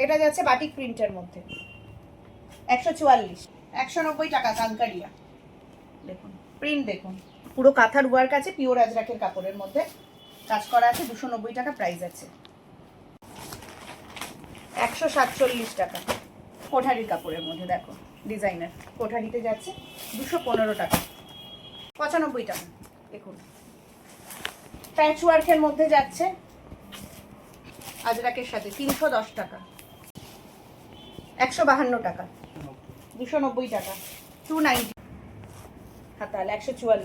এটা যাচ্ছে বাটিক প্রিন্টের মধ্যে 144, 190 টাকা কানকারিয়া। দেখুন প্রিন্ট দেখুন, পুরো কাঁথার ওয়ার্ক আছে, পিওর আজরাকের কাপড়ের মধ্যে কাজ করা আছে, 290 টাকা প্রাইস আছে। 147 টাকা কোঠারির কাপড়ের মধ্যে, দেখো ডিজাইনার কোঠারিতে যাচ্ছে 215 টাকা। 95 টাকা দেখুন। প্যাচ ওয়ার্কের মধ্যে যাচ্ছে আজরাকের সাথে 310 টাকা। 152 টাকা, 290 টাকা, 290 হাতাল 144,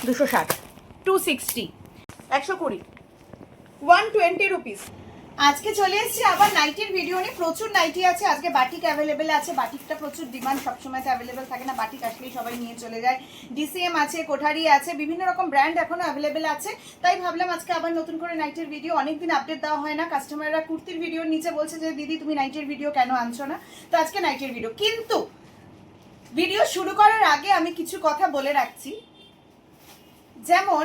260, 260, 120, 120 রুপিস। আজকে চলে এসেছি আবার নাইটির ভিডিও নিয়ে। প্রচুর নাইটি আছে আজকে, বাটিক অ্যাভেলেবেল আছে। বাটিকটা প্রচুর ডিমান্ড, সবসময় তো অ্যাভেলেবেল থাকে না, বাটিক আসলেই সবাই নিয়ে চলে যায়। ডিসিএম আছে, কোঠারি আছে, বিভিন্ন রকম ব্র্যান্ড এখনো অ্যাভেলেবেল আছে। তাই ভাবলাম আজকে আবার নতুন করে নাইটির ভিডিও, অনেকদিন আপডেট দেওয়া হয় না। কাস্টমাররা কুর্তির ভিডিওর নিচে বলছে যে দিদি তুমি নাইটির ভিডিও কেন আনছো না, তো আজকে নাইটির ভিডিও। কিন্তু ভিডিও শুরু করার আগে আমি কিছু কথা বলে রাখছি। যেমন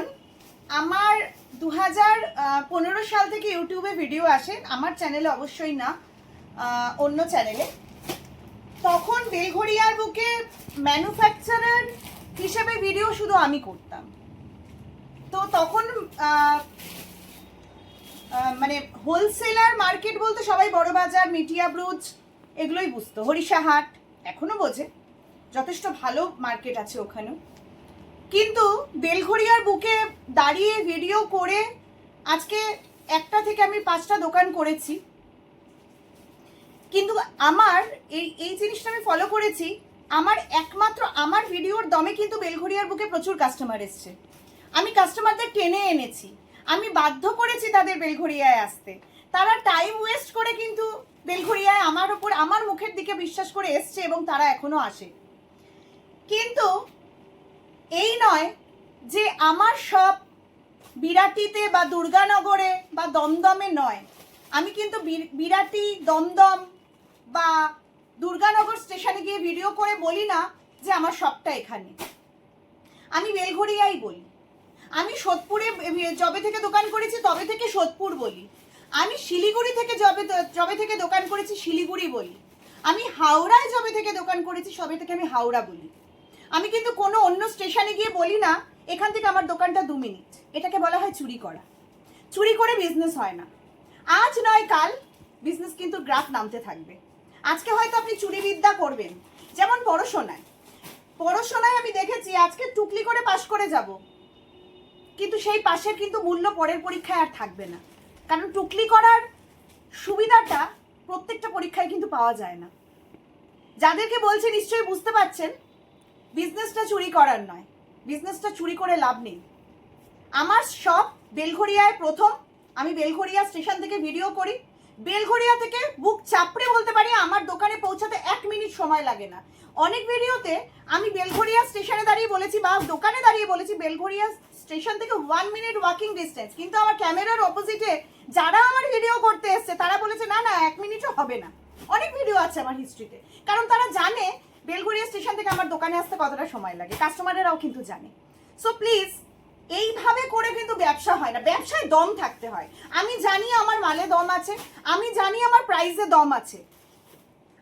আমার 2015 সাল থেকে ইউটিউবে ভিডিও আসে, আমার চ্যানেলে অবশ্যই না, অন্য চ্যানেলে। তখন বেলঘড়িয়ার বুকে ম্যানুফ্যাকচারার হিসেবে ভিডিও শুধু আমি করতাম। তো তখন মানে হোলসেলার মার্কেট বলতে সবাই বড় বাজার, মিটিয়া ব্রুজ এগুলোই বুঝতো, হরিশাহাট এখনো বোঝে, যথেষ্ট ভালো মার্কেট আছে ওখানেও। কিন্তু বেলঘড়িয়ার বুকে দাঁড়িয়ে ভিডিও করে আজকে একটা থেকে আমি 5টা দোকান করেছি। কিন্তু আমার এই জিনিসটা আমি ফলো করেছি, আমার একমাত্র আমার ভিডিওর দমে কিন্তু বেলঘড়িয়ার বুকে প্রচুর কাস্টমার এসছে। আমি কাস্টমারদের টেনে এনেছি, আমি বাধ্য করেছি তাদের বেলঘড়িয়ায় আসতে। তারা টাইম ওয়েস্ট করে কিন্তু বেলঘড়িয়ায় আমার ওপর, আমার মুখের দিকে বিশ্বাস করে এসছে এবং তারা এখনো আসে। কিন্তু এই নয় যে আমার সব বিরাটিতে বা দুর্গানগরে বা দমদমে নয়। আমি কিন্তু বিরাটি, দমদম বা দুর্গানগর স্টেশনে গিয়ে ভিডিও করে বলি না যে আমার সবটা এখানে। আমি বেলঘড়িয়াই বলি। আমি সোদপুরে যবে থেকে দোকান করেছি তবে থেকে সোদপুর বলি। আমি শিলিগুড়ি থেকে যবে থেকে দোকান করেছি শিলিগুড়ি বলি। আমি হাওড়ায় যবে থেকে দোকান করেছি সবে থেকে আমি হাওড়া বলি। আমি কিন্তু কোনো অন্য স্টেশনে গিয়ে বলি না এখান থেকে আমার দোকানটা 2 মিনিট। এটাকে বলা হয় চুরি করা। চুরি করে বিজনেস হয় না। আজ নয় কাল বিজনেস কিন্তু গ্রাফ নামতে থাকবে। আজকে হয়তো আপনি চুরিবিদ্যা করবেন, যেমন পড়াশোনায় আমি দেখেছি আজকে টুকলি করে পাশ করে যাব, কিন্তু সেই পাশের কিন্তু মূল্য পরের পরীক্ষায় আর থাকবে না। কারণ টুকলি করার সুবিধাটা প্রত্যেকটা পরীক্ষায় কিন্তু পাওয়া যায় না। যাদেরকে বলছে নিশ্চয়ই বুঝতে পারছেন, বিজনেসটা চুরি করার নয়, বিজনেসটা চুরি করে লাভ নেই। আমার সব বেলঘড়িয়ায় প্রথম। আমি বেলঘড়িয়া স্টেশন থেকে ভিডিও করি। বেলঘড়িয়া থেকে বুক চাপড়ে বলতে পারি আমার দোকানে পৌঁছাতে 1 মিনিট সময় লাগে না। অনেক ভিডিওতে আমি বেলঘড়িয়া স্টেশনে দাঁড়িয়ে বলেছি বা দোকানে দাঁড়িয়ে বলেছি বেলঘড়িয়া স্টেশন থেকে 1 মিনিট ওয়াকিং ডিস্টেন্স, কিন্তু আমার ক্যামেরার অপোজিটে যারা আমার ভিডিও করতে এসছে তারা বলেছে না না 1 মিনিটও হবে না। অনেক ভিডিও আছে আমার হিস্ট্রিতে, কারণ তারা জানে বেলঘড়িয়া স্টেশন থেকে আমার দোকানে আসতে কতটা সময় লাগে। কাস্টমারেরাও কিন্তু জানে। সো প্লিজ এইভাবে করে কিন্তু ব্যবসা হয় না, ব্যবসায় দম থাকতে হয়। আমি জানি আমার মালে দম আছে, আমি জানি আমার প্রাইসে দম আছে,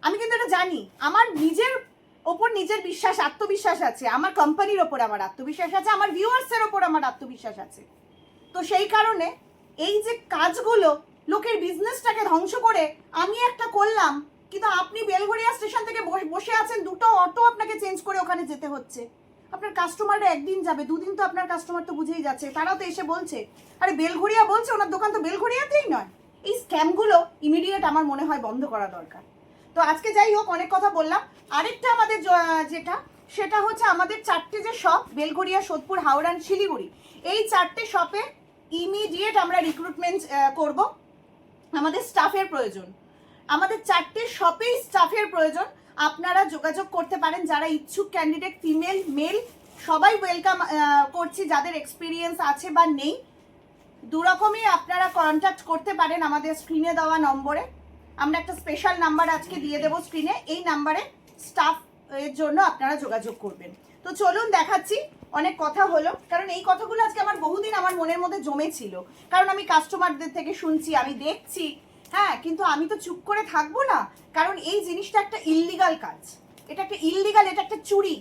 আমি কিন্তু এটা জানি। আমার নিজের ওপর নিজের বিশ্বাস, আত্মবিশ্বাস আছে, আমার কোম্পানির ওপর আমার আত্মবিশ্বাস আছে, আমার ভিউয়ার্সের ওপর আমার আত্মবিশ্বাস আছে। তো সেই কারণে এই যে কাজগুলো লোকের বিজনেসটাকে ধ্বংস করে আমি একটা করলাম, কিন্তু আপনি বেলঘড়িয়া স্টেশন থেকে বসে আছেন, 2টো অটো আপনাকে চেঞ্জ করে ওখানে যেতে হচ্ছে। আপনার কাস্টমাররা একদিন যাবে, 2 দিন তো আপনার কাস্টমার তো বুঝেই যাচ্ছে, তারাও তো এসে বলছে আরে বেলঘড়িয়া বলছে, ওনার দোকান তো বেলঘড়িয়াতেই নয়। এই স্ক্যামগুলো ইমিডিয়েট আমার মনে হয় বন্ধ করা দরকার। তো আজকে যাই হোক অনেক কথা বললাম। আরেকটা আমাদের যেটা সেটা হচ্ছে আমাদের 4টে যে শপ, বেলঘড়িয়া, সোদপুর, হাওড়া, শিলিগুড়ি, এই 4টে শপে ইমিডিয়েট আমরা রিক্রুটমেন্ট করব। আমাদের স্টাফের প্রয়োজন, আমাদের 4টে শপেই স্টাফের প্রয়োজন। আপনারা যোগাযোগ করতে পারেন, যারা ইচ্ছুক ক্যান্ডিডেট, ফিমেল মেল সবাই ওয়েলকাম করছি, যাদের এক্সপিরিয়েন্স আছে বা নেই, 2 রকমই আপনারা কন্ট্যাক্ট করতে পারেন আমাদের স্ক্রিনে দেওয়া নম্বরে। আমরা একটা স্পেশাল নাম্বার আজকে দিয়ে দেবো স্ক্রিনে, এই নাম্বারে স্টাফ এর জন্য আপনারা যোগাযোগ করবেন। তো চলুন দেখাচ্ছি। অনেক কথা হলো, কারণ এই কথাগুলো আজকে আমার বহুদিন আমার মনের মধ্যে জমে ছিল, কারণ আমি কাস্টমারদের থেকে শুনছি, আমি দেখছি হ্যাঁ, কিন্তু আমি তো চুপ করে থাকবো না, কারণ এই জিনিসটা একটা ইল্লিগাল কাজ, এটা একটা ইল্লিগাল, এটা একটা চুরি।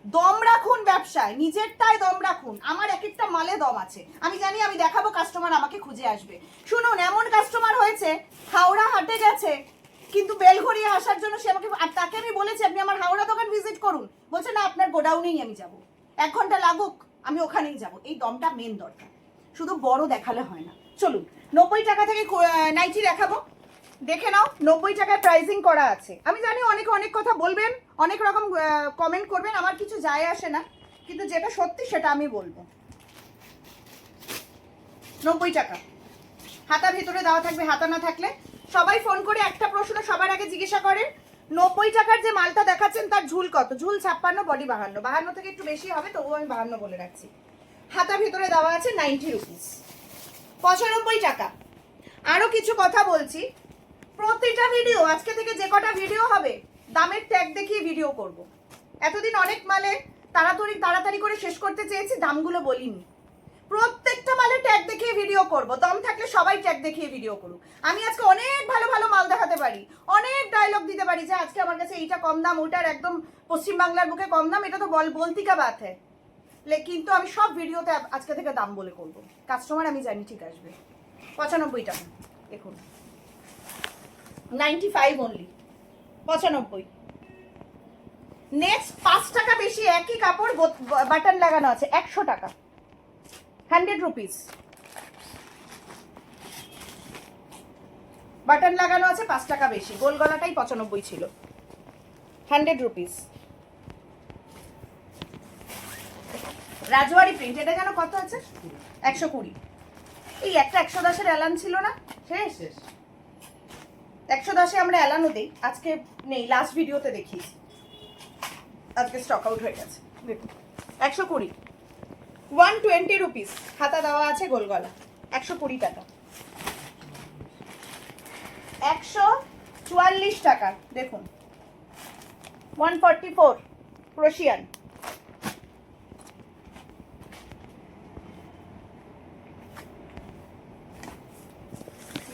দম রাখুন ব্যবসায়, নিজেরটায় দম রাখুন। আমার এক একটা মালে দম আছে, আমি জানি, আমি দেখাবো, কাস্টমার আমাকে খুঁজে আসবে। শুনুন, এমন কাস্টমার হয়েছে হাওড়া হাটে গেছে, কিন্তু বেলঘড়িয়া আসার জন্য সে আমাকে, আর তাকে আমি বলেছি আপনি আমার হাওড়া দোকান ভিজিট করুন, বলছে না আপনার গোডাউনেই আমি যাব, 1 ঘন্টা লাগুক আমি ওখানেই যাব। এই দমটা মেন দরকার, শুধু বড় দেখালে হয় না। চলুন 90 টাকা থেকে নাইটি দেখাবো, দেখে নাও। 90 টাকায় প্রাইসিং করা আছে। আমি জানি অনেকে অনেক কথা বলবেন, অনেক রকম কমেন্ট করবেন, আমার কিছু যায় আসে না, কিন্তু যেটা সত্যি সেটা আমি বলবো। 90 টাকা, হাতা ভিতরে দেওয়া থাকবে, হাতা না থাকলে সবাই ফোন করে একটা প্রশ্ন সবার আগে জিজ্ঞাসা করেন, 90 টাকার যে মালটা দেখাচ্ছেন তার ঝুল কত? ঝুল 56, বডি 52, 52 থেকে একটু বেশি হবে, তবুও আমি 52 বলে রাখছি। হাতা ভিতরে দেওয়া আছে 90 রুপিস, 95 টাকা। আরো কিছু কথা বলছি, প্রতিটা ভিডিও আজকে থেকে যে কটা ভিডিও হবে দামের ট্যাগ দেখিয়ে ভিডিও করব। এতদিন অনেক মালে তাড়াতাড়ি করে শেষ করতে চেয়েছি, দামগুলো বলিনি। প্রত্যেকটা মালে ট্যাগ দেখিয়ে ভিডিও করব, দম থাকলে সবাই ট্যাগ দেখিয়ে ভিডিও করুক। আমি আজকে অনেক ভালো ভালো মাল দেখাতে পারি, অনেক ডায়লগ দিতে পারি যে আজকে আমার কাছে এইটা কম দাম, ওটার একদম পশ্চিমবাংলার বুকে কম দাম, এটা তো বলতি কা বাত হ্যায়। কিন্তু আমি সব ভিডিওতে আজকে থেকে দাম বলে করব, কাস্টমার আমি জানি ঠিক আসবে। 95 টাকা দেখুন, 95 অনলি, 95। নেক্সট 5 টাকা বেশি একই কাপড়, বাটন লাগানো আছে, 100 টাকা, 100 রুপিস, বাটন লাগানো আছে, 5 টাকা বেশি, গোল গলাটাই 95 ছিল, 100 রুপিস। রাজওয়ারি প্রিন্ট, এটা যেন কত আছে? 120। এই একটা 110-এর অ্যালান ছিল না, শেষ। 110-এ আমরা অ্যালানও দিই, আজকে নেই, লাস্ট ভিডিওতে দেখিয়েছি, আজকে স্টক আউট হয়ে গেছে। দেখুন 120, 120 রুপিস, হাতা দেওয়া আছে, গোল গলা, 120 টাকা। 144 টাকা দেখুন, 144 ক্রোশিয়ান,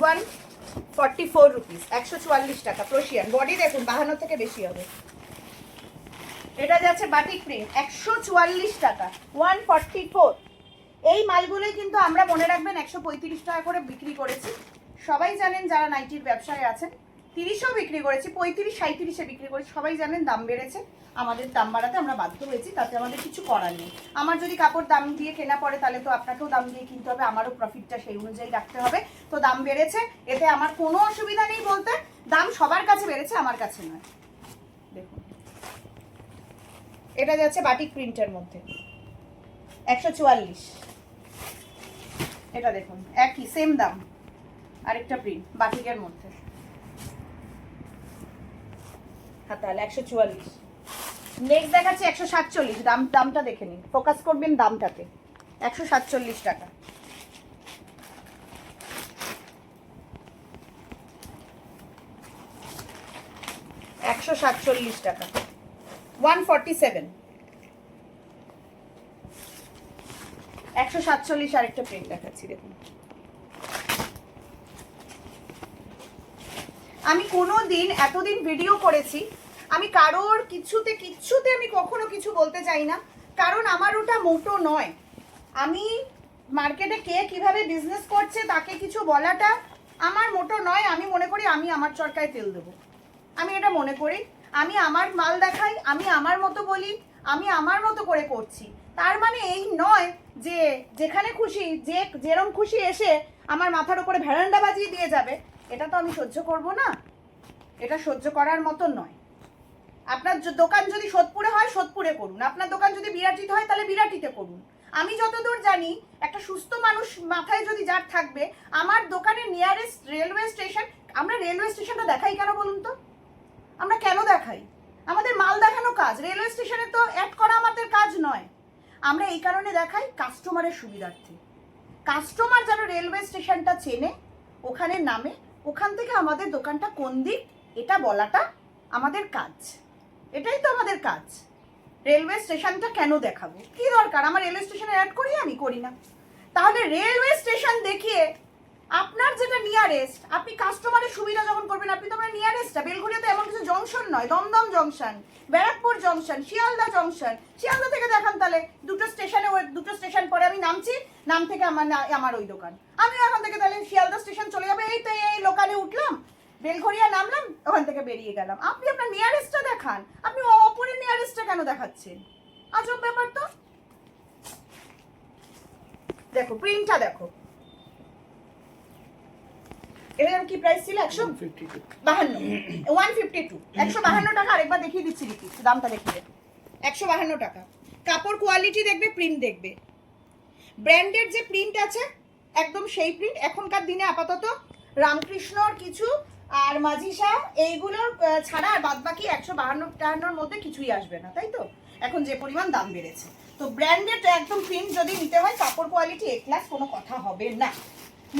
144 রুপিস, 144 টাকা ক্রোশিয়ান। বডি দেখুন 52 থেকে বেশি হবে। এটা যাচ্ছে বাটিক প্রিন্ট, 144 টাকা, 144। এই মালগুলোই কিন্তু আমরা মনে রাখবেন 135 টাকা করে বিক্রি করেছি। সবাই জানেন যারা নাইটির ব্যবসায় আছেন, 30ও বিক্রি করেছি, 35, 37-এ বিক্রি করেছি। সবাই জানেন দাম বেড়েছে, আমাদের দাম বাড়াতে আমরা বাধ্য হয়েছি, তাতে আমাদের কিছু করার নেই। আমার যদি কাপড় দাম দিয়ে কেনা পড়ে তাহলে তো আপনাকেও দাম দিয়ে কিনতে হবে, আমারও প্রফিটটা সেই অনুযায়ী রাখতে হবে। তো দাম বেড়েছে, এতে আমার কোনো অসুবিধা নেই বলতে, দাম সবার কাছে বেড়েছে, আমার কাছে নয়। দেখুন এটা যাচ্ছে বাটিক প্রিন্টের মধ্যে, 144। এটা দেখুন একই সেম দাম, আরেকটা প্রিন্ট বাটিকের মধ্যে, তাহলে 144। নেক্সট দেখাচ্ছি 147, দামটা দেখে নিন, ফোকাস করবেন দামটাতে। 147 টাকা, 147 টাকা, 147, 147। আরেকটা প্রিন্ট দেখাচ্ছি দেখুন। আমি কোনোদিন এতদিন ভিডিও করেছি, আমি কারোর কিচ্ছুতে আমি কখনো কিছু বলতে চাই না, কারণ আমার ওটা মোটো নয়। আমি মার্কেটে কে কিভাবে বিজনেস করছে তাকে কিছু বলাটা আমার মোটো নয়। আমি মনে করি আমি আমার চরকায় তেল দেবো, আমি এটা মনে করি। আমি আমার মাল দেখাই, আমি আমার মতো বলি, আমি আমার মতো করে করছি। তার মানে এই নয় যে যেখানে খুশি যেরম খুশি এসে আমার মাথার উপরে ভ্যারান্ডা বাজিয়ে দিয়ে যাবে, এটা তো আমি সহ্য করব না, এটা সহ্য করার মতো নয়। আপনার দোকান যদি সোদপুরে হয় সোদপুরে করুন, আপনার দোকান যদি বিরাটিতে হয় তাহলে বিরাটিতে করুন। আমি যতদূর জানি একটা সুস্থ মানুষ মাথায় যদি যার থাকবে, আমার দোকানের নিয়ারেস্ট রেলওয়ে স্টেশন, আমরা রেলওয়ে স্টেশনটা দেখাই কেন বলুন তো? আমরা কেন দেখাই? আমাদের মাল দেখানো কাজ, রেলওয়ে স্টেশনে তো অ্যাড করা আমাদের কাজ নয়। আমরা এই কারণে দেখাই কাস্টমারের সুবিধার্থে, কাস্টমার যেন রেলওয়ে স্টেশনটা চেনে, ওখানে নামে, ওখান থেকে আমাদের দোকানটা কোন দিক এটা বলাটা আমাদের কাজ। এটাই তো আমাদের কাজ। রেলওয়ে স্টেশনটা কেন দেখাবো? কি দরকার? আমার রেলওয়ে স্টেশনে অ্যাড করি? আমি করি না। তাহলে রেলওয়ে স্টেশন দেখিয়ে আপনার যেটা নিয়ারেস্ট, আপনি কাস্টমারের সুবিধা যখন করবেন, আপনি তো আপনার নিয়ারেস্টটা, বেলঘড়িয়া তো এমন কিছু জংশন নয়, Dum Dum junction, Barrackpore junction, Sealdah junction. Sealdah থেকে দেখান তাহলে, দুটো স্টেশন পরে আমি নামছি, নাম থেকে আমার ওই দোকান, আমি ওখান থেকে তাহলে শিয়ালদা স্টেশন চলে যাবে, এই তো এই লোকালে উঠলাম, বেলঘড়িয়া নামলাম, ওখান থেকে বেরিয়ে গেলাম। আপনি আপনার নিয়ারেস্টটা দেখান, আপনি অপরের নিয়ারেস্টটা কেন দেখাচ্ছেন? আজব ব্যাপার তো। দেখো প্রিন্টটা দেখো, এর কি প্রাইস ছিল? 152, 152 টাকা। আরেকবার দেখিয়ে দিচ্ছি, রিপিট দামটা দেখিয়ে, 152 টাকা। কাপড় কোয়ালিটি দেখবে, প্রিন্ট দেখবে, ব্র্যান্ডের যে প্রিন্ট আছে একদম সেই প্রিন্ট। এখনকার দিনে আপাতত রামকৃষ্ণর কিছু আর মাঝিসা এইগুলোর ছাড়া আর বাদ বাকি 152-53 মধ্যে কিছুই আসবে না, তাই তো? এখন যে পরিমাণ দাম বেড়েছে, তো ব্র্যান্ডেড একদম প্রিন্ট যদি নিতে হয়, কাপড় কোয়ালিটি এ ক্লাস, কোনো কথা হবে না।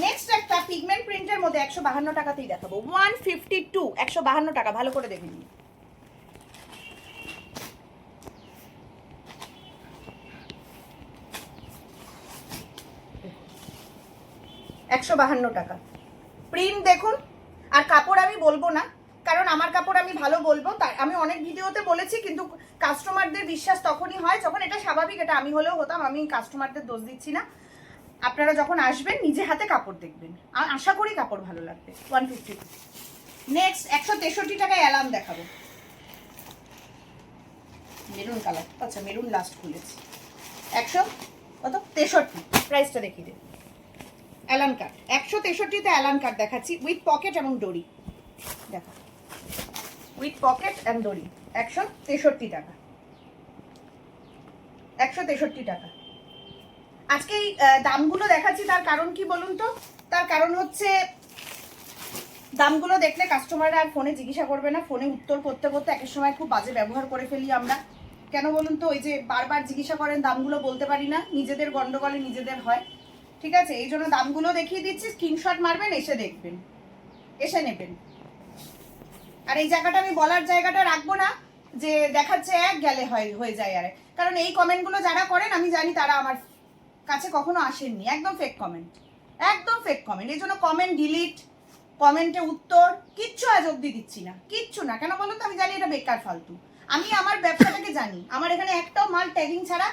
নেক্সট একটা পিগমেন্ট প্রিন্টের মধ্যে 152 টাকাতেই দেখাবো, 152, 152 টাকা। ভালো করে দেখে নিন। টাকা প্রিন্ট দেখুন। আর কাপড় আমি বলবো না, কারণ আমার কাপড় আমি ভালো বলবো, তাই আমি অনেক ভিডিওতে বলেছি, কিন্তু কাস্টমারদের বিশ্বাস তখনই হয় যখন, এটা স্বাভাবিক, এটা আমি হলেও হতাম, আমি কাস্টমারদের দোষ দিচ্ছি না। আপনারা যখন আসবেন নিজে হাতে কাপড় দেখবেন, আর আশা করি কাপড় ভালো লাগবে। 152। নেক্সট 163 টাকায় অ্যালার্ম দেখাবো, মেরুন কালার, আচ্ছা মেরুন লাস্ট খুলেছি। 163 প্রাইসটা দেখিয়ে দিন। অ্যালান কাট 163-তে অ্যালান কাট দেখাচ্ছি, উইথ পকেট এবং দড়ি। দেখো উইথ পকেট অ্যান্ড দড়ি, 163 টাকা, 163 টাকা। আজকে এই দামগুলো দেখাচ্ছি, তার কারণ কি বলুন তো? তার কারণ হচ্ছে দামগুলো দেখলে কাস্টমাররা আর ফোনে জিজ্ঞাসা করবে না, ফোনে উত্তর করতে করতে একের সময় খুব বাজে ব্যবহার করে ফেলি আমরা। কেন বলুন তো? ওই যে বারবার জিজ্ঞাসা করেন, দামগুলো বলতে পারি না, নিজেদের গন্ডগোলে নিজেদের হয়, ঠিক আছে? এই জন্য দামগুলো দেখিয়ে দিচ্ছি, স্ক্রিনশট মারবেন, এসে দেখবেন, এসে নেবেন। আর এই জায়গাটা আমি বলার জায়গাটা রাখবো না যে দেখাচ্ছে এক গেলে হয়ে যায়, আর কারণ এই কমেন্টগুলো যারা করেন আমি জানি তারা আমার কাছে কখনো আসেননি, একদম ফেক কমেন্ট, একদম ফেক কমেন্ট। এই জন্য কমেন্ট ডিলিট, কমেন্টে উত্তর কিচ্ছু আজ অব্দি দিচ্ছি না, কিচ্ছু না। কেন বলুন তো? আমি জানি এটা বেকার ফালতু। আমি আমার ব্যবসাটাকে জানি, আমার এখানে একটাও মাল ট্যাগিং ছাড়া,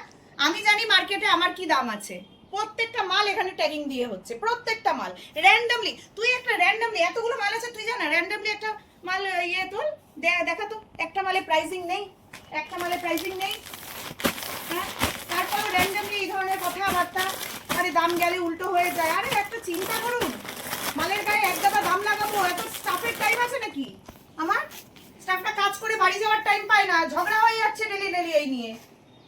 আমি জানি মার্কেটে আমার কি দাম আছে, প্রত্যেকটা মাল এখানে ট্যাগিং দিয়ে হচ্ছে, প্রত্যেকটা মাল র্যান্ডমলি। তুই একটা র্যান্ডমলি, এতগুলো মাল আছে তুই জানা, র্যান্ডমলি একটা মাল ইয়ে তোল, দেখা তো, একটা মালে প্রাইসিং নেই, একটা মালে প্রাইসিং নেই, হ্যাঁ? তারপর র্যান্ডমলি এই ধরনের কথাবার্তা, আরে দাম গেলে উল্টো হয়ে যায়। আরে একটা চিন্তা করুন, মালের গায়ে এক গাদা দাম লাগাবো, এত স্টাফের টাইম আছে নাকি? আমার স্টাফটা কাজ করে বাড়ি যাওয়ার টাইম পায় না, ঝগড়া হয়ে যাচ্ছে ডেলি ডেলি এই নিয়ে।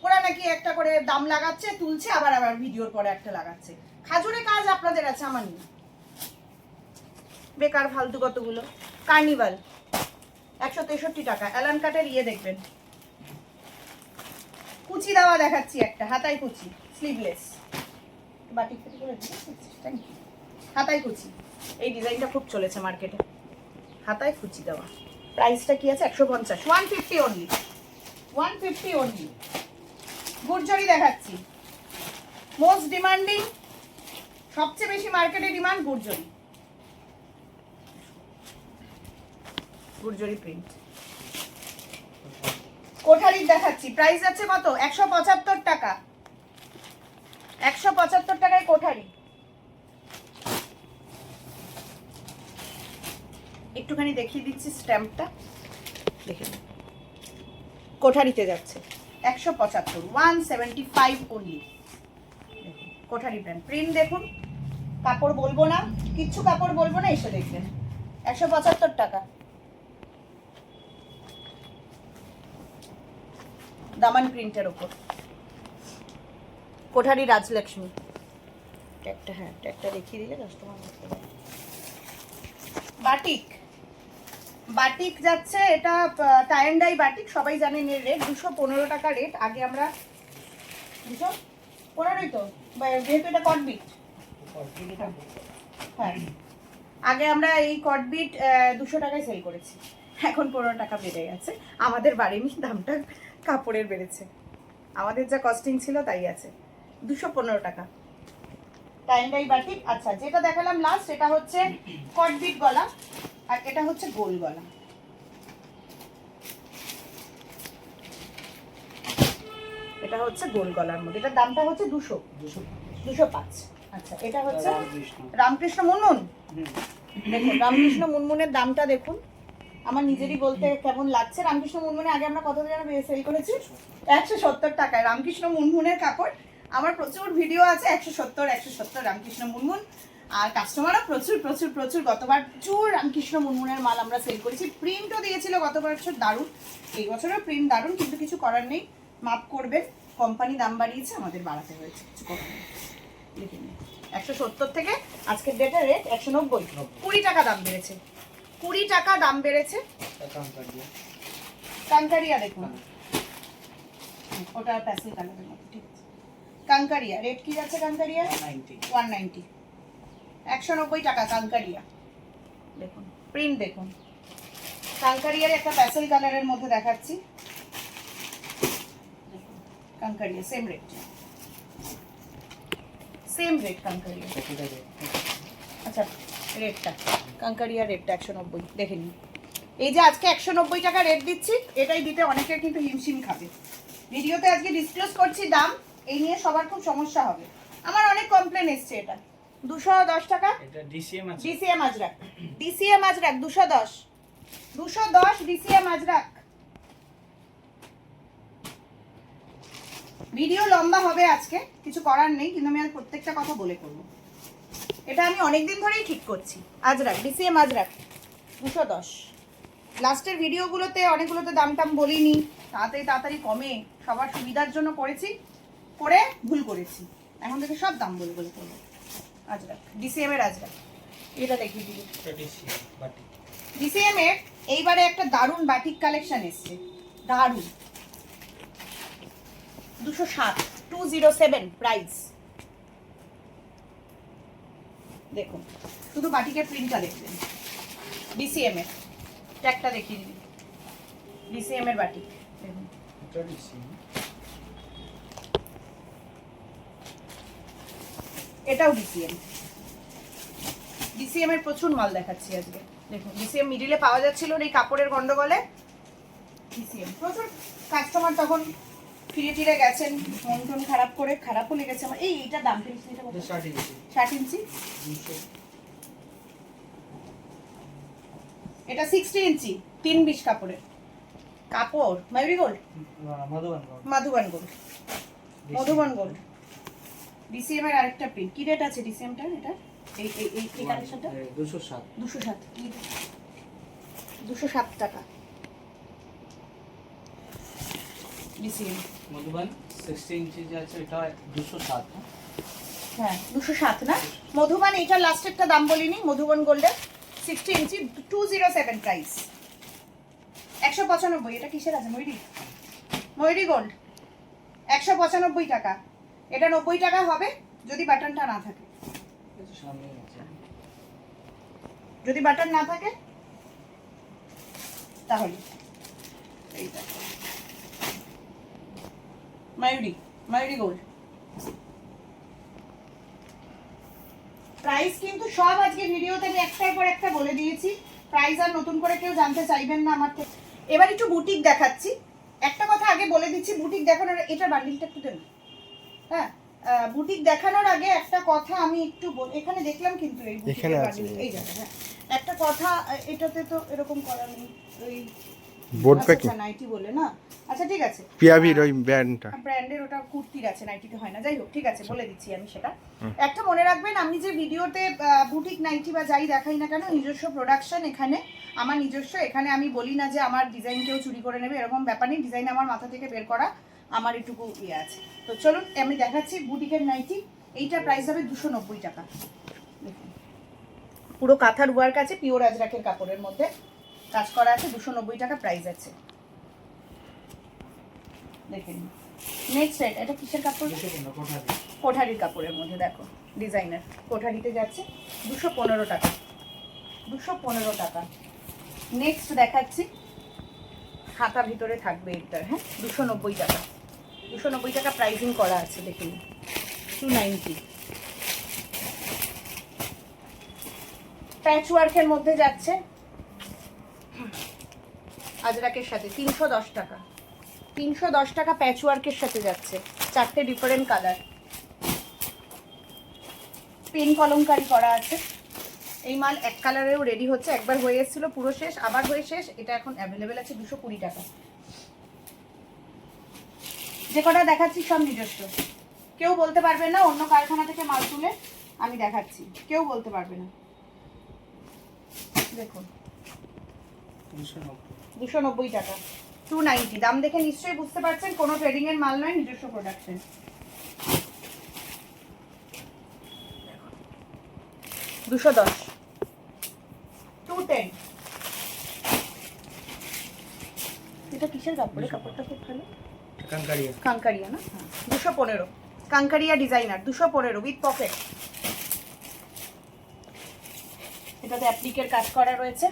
ওরা নাকি একটা করে দাম লাগাচ্ছে, তুলছে, আবার আবার ভিডিওর পরে একটা লাগাচ্ছে। খাজুরে কাজ আপনাদের আছে, আমার নেই। বেকার ফালতু কতগুলো। কার্নিভাল 163 টাকা, অ্যালান কাটের ইয়ে দেখবেন, কুচি দেওয়া দেখাচ্ছি একটা, হাতায় কুচি, স্লিভলেস, বাটিক করে হাতায় কুচি। এই ডিজাইনটা খুব চলেছে মার্কেটে, হাতায় কুচি দেওয়া। প্রাইসটা কি আছে? 150, 150 অনলি, 150 অনলি। গুরজরি দেখাচ্ছি, মোস্ট ডিমান্ডিং, সবচেয়ে বেশি মার্কেটে ডিমান্ড গুরজরি, গুরজরি প্রিন্ট। কোঠারির দেখাচ্ছি, প্রাইস আছে কত? 175 টাকা, 175 টাকায় কোঠারি। একটুখানি দেখিয়ে দিচ্ছি স্ট্যাম্পটা, দেখে কোঠারিতে যাচ্ছে 175, 175 অনলি। কোঠারি ব্র্যান্ড, প্রিন্ট দেখুন, কাপড় বলবো না, কিচ্ছু কাপড় বলবো না, এসে দেখবেন। 175 টাকা, দামান প্রিন্টের ওপর, কোঠারি রাজলক্ষ্মী। ট্যাগটা, হ্যাঁ ট্যাগটা দেখিয়ে দিলে কাস্টমার বুঝতে পারবে। বাটিক, বাটিক যাচ্ছে, এটা টাই অ্যান্ড ডাই বাটিক, সবাই জানেন এর রেট 215 টাকা রেট। আগে আমরা 215ই তো, যেহেতু এটা কটবিট, হ্যাঁ আগে আমরা এই কটবিট 200 টাকায় সেল করেছি, এখন 15 টাকা বেড়ে গেছে। আমাদের বাড়েনি, দামটা কাপড়ের বেড়েছে, আমাদের যা কস্টিং ছিল তাই আছে। 215 টাকা টাইন্ডাই বাটিক। আচ্ছা, যেটা দেখালাম লাস্ট এটা হচ্ছে কটবিট গলা, আর এটা হচ্ছে গোল গলা। এটা হচ্ছে গোল গলার মধ্যে, এটার দামটা হচ্ছে 205। আচ্ছা, এটা হচ্ছে রামকৃষ্ণ মুনমুন। দেখুন রামকৃষ্ণ মুনমুনের দামটা দেখুন, আমার নিজেরই বলতে কেমন লাগছে। রামকৃষ্ণ মুনমুনে আগে আমরা কত যেন সেল করেছি, 170 টাকায় রামকৃষ্ণ মুনমুনের কাপড়। আমার প্রচুর ভিডিও আছে 170 রামকৃষ্ণ মুনমুন, আর কাস্টমারও প্রচুর প্রচুর প্রচুর। গতবার প্রচুর রামকৃষ্ণ মুনমুনের মাল আমরা সেল করেছি, প্রিন্টও দিয়েছিল গত বছর দারুণ, এই বছরও প্রিন্ট দারুণ, কিন্তু কিছু করার নেই, মাপ করবেন, কোম্পানি দাম বাড়িয়েছে, আমাদের বাড়াতে হয়েছে, কিছু করার নেই। লিখে নিন 170 থেকে আজকের ডেটের রেট 190, 20 টাকা দাম বেড়েছে, 20 টাকা দাম বেড়েছে। কাঙ্কারিয়া দেখুন, ওটা প্যাসেল কালারের মতো, ঠিক আছে। কাঙ্কারিয়া রেট কি যাচ্ছে? কাঙ্কারিয়া 190, 190 টাকা কাঙ্কারিয়া। দেখুন প্রিন্ট দেখুন, কাঙ্কারিয়ার একটা প্যাসেল কালারের মধ্যে দেখাচ্ছি, কাঙ্কারিয়া সেম রেট, সেম রেট কাঙ্কারিয়া। আচ্ছা রেটটা, কাঙ্কারিয়া রেটটা 190, দেখে নিন। এই যে আজকে 190 টাকা রেট দিচ্ছি, এটাই দিতে অনেকের কিন্তু হিমশিম খাবে। ভিডিওতে আজকে ডিসক্লোজ করছি দাম, এই নিয়ে সবার খুব সমস্যা হবে। আমার অনেক কমপ্লেন এসছে। এটা 210 টাকা, এটা DCM Ajrak, DCM Ajrak 210, 210 DCM Ajrak. Video লম্বা হবে আজকে, কিছু করার নেই, কিন্তু আমি আর প্রত্যেকটা কথা বলে করবো। এটা আমি অনেকদিন ধরেই ঠিক করছি। আজরাক, ডিসিএম আজরাক 210। লাস্টের ভিডিওগুলোতে অনেকগুলোতে দাম টাম বলিনি, তাড়াতাড়ি তাড়াতাড়ি কমে সবার সুবিধার জন্য করেছি, করে ভুল করেছি, এখন থেকে সব দাম বলে বলে করবো। আজরাক, ডিসিএম এর আজরাক, এটা দেখিয়ে দিবি। ডিসিএম এর এইবারে একটা দারুণ বাটিক কালেকশন এসছে, দারুণ। 207, 207 প্রাইস। দেখুন শুধু বাটিকের প্রিন্টটা দেখবেন, ডিসিএম এর ট্যাগটা দেখিয়ে দিবি, ডিসিএম এর বাটিক দেখুন। এটাও ডিসিএম, ডিসিএম এর প্রচুর মাল দেখাচ্ছি আজকে। দেখুন ডিসিএম মিডিলে পাওয়া যাচ্ছিল এই কাপড়ের গন্ডগোলে, ডিসিএম প্রচুর কাস্টমার তখন ফিরে ফিরে গেছেন, মন টন খারাপ করে, খারাপও লেগেছে আমার। এইটার দাম পেয়েছি, এটা 60 ইঞ্চি, এটা 60 ইঞ্চি 320 কাপড়ের কাপড়, Mayuri gold, Madhuban gold, Madhuban gold. DCM এর আরেকটা প্রিন্ট, কি রেট আছে ডিসিএমটা? এটা এই এই এই কালেকশনটা 207, 207 টাকা ডিসিএম। মধুবন 60 ইঞ্চি যে আছে এটা 207, হ্যাঁ 207 না, মধুবন এটা লাস্টেরটা দাম বলিনি, মধুবন গোল্ডের 60 ইঞ্চি 207 প্রাইস, 195। এটা কিসের আছে? ময়ূরী, ময়ূরী গোল্ড 195 টাকা। এটা 90 টাকা হবে যদি বাটনটা না থাকে, যদি বাটন না থাকে তাহলে এইটা ময়ূরী, ময়ূরী গোল্ড। প্রাইস কিন্তু সব আজকে ভিডিওতে আমি একটার পর একটা বলে দিয়েছি, প্রাইস আর নতুন করে কেউ জানতে চাইবেন না আমার থেকে। এবার একটু বুটিক দেখাচ্ছি, একটা কথা আগে বলে দিচ্ছি, বুটিক দেখানোর, এটার বান্ডিলটা একটু দেন। হ্যাঁ বুটিক দেখানোর আগে একটা কথা আমি একটু এখানে দেখলাম, কিন্তু এই বুটিকের বান্ডিল এই জায়গা, হ্যাঁ একটা কথা, এটাতে তো এরকম করা নেই, ওই বোর্ড প্যাকিং নাইটি বলে না। আচ্ছা ঠিক আছে, পিয়াভির ওই ব্র্যান্ডের ওটা কুর্তির আছে, নাইটিতে হয় না, যাই হোক ঠিক আছে বলে দিচ্ছি আমি সেটা। একটা মনে রাখবেন, আমি যে ভিডিওতে বুটিক নাইটি বা যাই দেখাই না কেন, নিজস্ব প্রোডাকশন, এখানে আমার নিজস্ব, এখানে আমি বলি না যে আমার ডিজাইন কেউ চুরি করে নেবে, এরকম ব্যাপার নেই, ডিজাইন আমার মাথা থেকে বের করা, আমার এটুকু ইয়ে আছে। তো চলুন আমি দেখাচ্ছি বুটিকের নাইটি। এইটার প্রাইস হবে 290 টাকা। দেখুন পুরো কাঁথার ওয়ার্ক আছে, পিওর আজরাকের কাপড়ের মধ্যে কাজ করা আছে, 290 টাকা প্রাইস আছে। দেখেন নেক্সট সেট, এটা কিসের কাপড়? কোঠারির কাপড়ের মধ্যে, দেখো ডিজাইনার, কোঠারিতে যাচ্ছে 215 টাকা, 215 টাকা। নেক্সট দেখাচ্ছি, হাতা ভিতরে থাকবে এটার, হ্যাঁ 290 টাকা, 290 টাকা প্রাইসিং করা আছে, দেখুন 290, প্যাচ ওয়ার্কের মধ্যে যাচ্ছে আজরাকের সাথে 310 টাকা, 310 টাকা প্যাচ ওয়ার্কের সাথে যাচ্ছে, 4টে ডিফারেন্ট কালার, পেন কলমকারি করা আছে। এই মাল এক কালারেও রেডি হচ্ছে, একবার হয়ে এসেছিল পুরো শেষ, আবার হয়ে শেষ। এটা এখন অ্যাভেলেবেল আছে 220 টাকা। যে কটা দেখাচ্ছি সব নিজস্ব, কেউ বলতে পারবে না অন্য কারখানা থেকে মাল তুলে আমি দেখাচ্ছি, কেউ বলতে পারবে না। দেখুন 290 টাকা, 290। দাম দেখে নিশ্চয়ই বুঝতে পারছেন কোনো ট্রেডিং এর মাল নয়, নিজস্ব প্রোডাকশন। 210, 210। এটা কিসের কাপড়? কাপড়টা খুব ভালো, কাঙ্কারিয়া না? 215, কাঙ্কারিয়া ডিজাইনার 215 উইথ পকেট। এটাতে অ্যাপ্লিকের কাজ করা রয়েছে,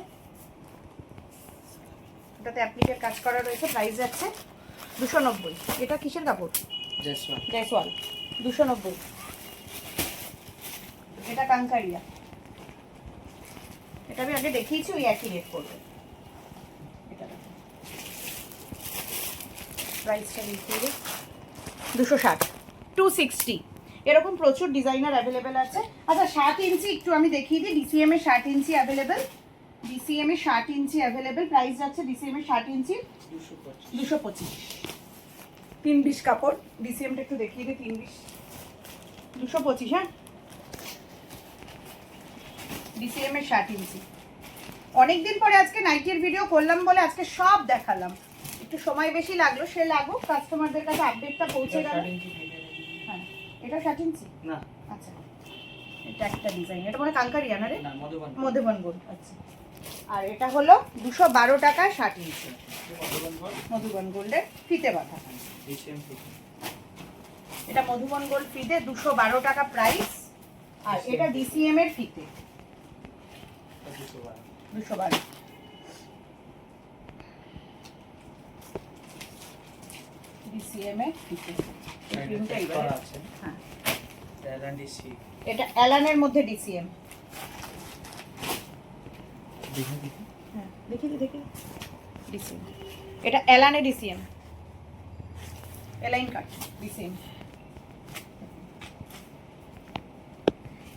এটাতে অ্যাপ্লিকের কাজ করা রয়েছে। প্রাইস যাচ্ছে 290। এটা কিসের কাপড়? জয়সওয়াল, 290। এটা কাঙ্কারিয়া, এটা আমি আগে দেখিয়েছি, ওই একই রেট করবে। এটা প্রাইসটা দেখিয়ে 260, 260। এরকম প্রচুর ডিজাইনার অ্যাভেলেবেল আছে। আচ্ছা 7 ইঞ্চি একটু আমি দেখিয়ে দিই। ডিসিএম এর 7 ইঞ্চি অ্যাভেলেবেল, ডিসিএম এর 7 ইঞ্চি অ্যাভেলেবেল। প্রাইস যাচ্ছে ডিসিএম এর 7 ইঞ্চি 225। 320 কাপড়। ডিসিএমটা একটু দেখিয়ে দিই। 320, 225। হ্যাঁ, ডিসিএম এর 7 ইঞ্চি। অনেকদিন পরে আজকে নাইটের ভিডিও করলাম বলে আজকে সব দেখালাম। একটু সময় বেশি লাগলো, সে লাগুক, কাস্টমারদের কাছে আপডেটটা পৌঁছে গেল। হ্যাঁ, এটা 7 ইঞ্চি না? আচ্ছা, এটা একটা ডিজাইন। এটা মানে কাঙ্কারিয়া না রে? না, মধুবন গোল্ড। আচ্ছা, আর এটা হলো 212 টাকা 7 ইঞ্চি মধুবন গোল্ডের ফিতে বাঁধা। এটা মধুবন গোল্ড ফিতে 212 টাকা প্রাইস। আর এটা ডিসিএম এর ফিতে 212। ডিসিএম এর ফিতে আছে। হ্যাঁ, এটা অ্যালানের মধ্যে ডিসিএম। হ্যাঁ, দেখি ডিসিএম। এটা অ্যালানে ডিসিএম, এলাইন কাট ডিসিএম।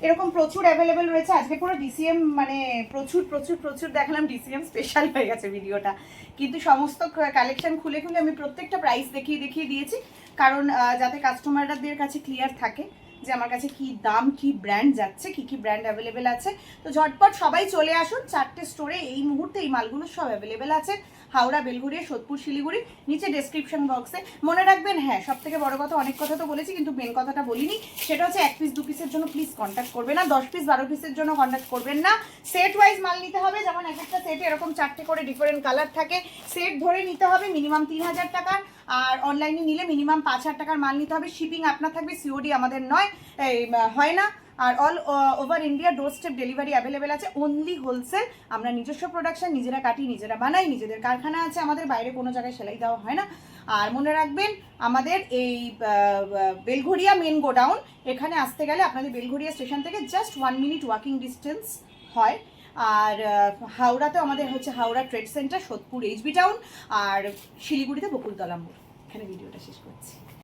এরকম প্রচুর অ্যাভেলেবেল রয়েছে। আজকে পুরো ডিসিএম মানে প্রচুর প্রচুর প্রচুর দেখালাম। ডিসিএম স্পেশাল হয়ে গেছে ভিডিওটা, কিন্তু সমস্ত কালেকশন খুলে খুলে আমি প্রত্যেকটা প্রাইস দেখিয়ে দিয়েছি, কারণ যাতে কাস্টমারদের কাছে ক্লিয়ার থাকে যে আমার কাছে কি দাম, কি ব্র্যান্ড যাচ্ছে, কি ব্র্যান্ড অ্যাভেলেবেল আছে। তো ঝটপট সবাই চলে আসুন। 4টে স্টোরে এই মুহূর্তে এই মালগুলো সব অ্যাভেলেবেল আছে। হাওড়া, বেলঘরিয়া, সোদপুর, শিলিগুড়ি। নিচে ডেসক্রিপশন বক্সে মনে রাখবেন। হ্যাঁ, সব থেকে বড় কথা, অনেক কথা তো বলেছি কিন্তু মেন কথাটা বলিনি, সেটা হচ্ছে 1 পিস 2 পিসের জন্য প্লিজ কন্ট্যাক্ট করবেন না, 10 পিস 12 পিসের জন্য কন্ট্যাক্ট করবেন না। সেট ওয়াইজ মাল নিতে হবে, যেমন এক একটা সেটে এরকম 4টে করে ডিফারেন্ট কালার থাকে। সেট ধরে নিতে হবে মিনিমাম 3000 টাকার, আর অনলাইনে নিলে মিনিমাম 5000 টাকার মাল নিতে হবে। শিপিং আপনার থাকবে, সিওডি আমাদের নয়, হয় না। আর all over India doorstep delivery available আছে। Only wholesale. আমরা নিজস্ব প্রোডাকশন, নিজেরা কাটি, নিজেরা বানাই, নিজেদের কারখানা আছে আমাদের, বাইরে কোনো জায়গায় সেলাই দেওয়া হয় না। আর মনে রাখবেন আমাদের এই বেলঘরিয়া মেন গোডাউন, এখানে আসতে গেলে আপনাদের বেলঘরিয়া স্টেশন থেকে জাস্ট 1 মিনিট ওয়াকিং ডিস্টেন্স হয়। আর হাওড়াতে আমাদের হচ্ছে Howrah trade centre, Sodepur HB town, আর শিলিগুড়িতে বকুলতলা মোড়। এখানে ভিডিওটা শেষ করছি।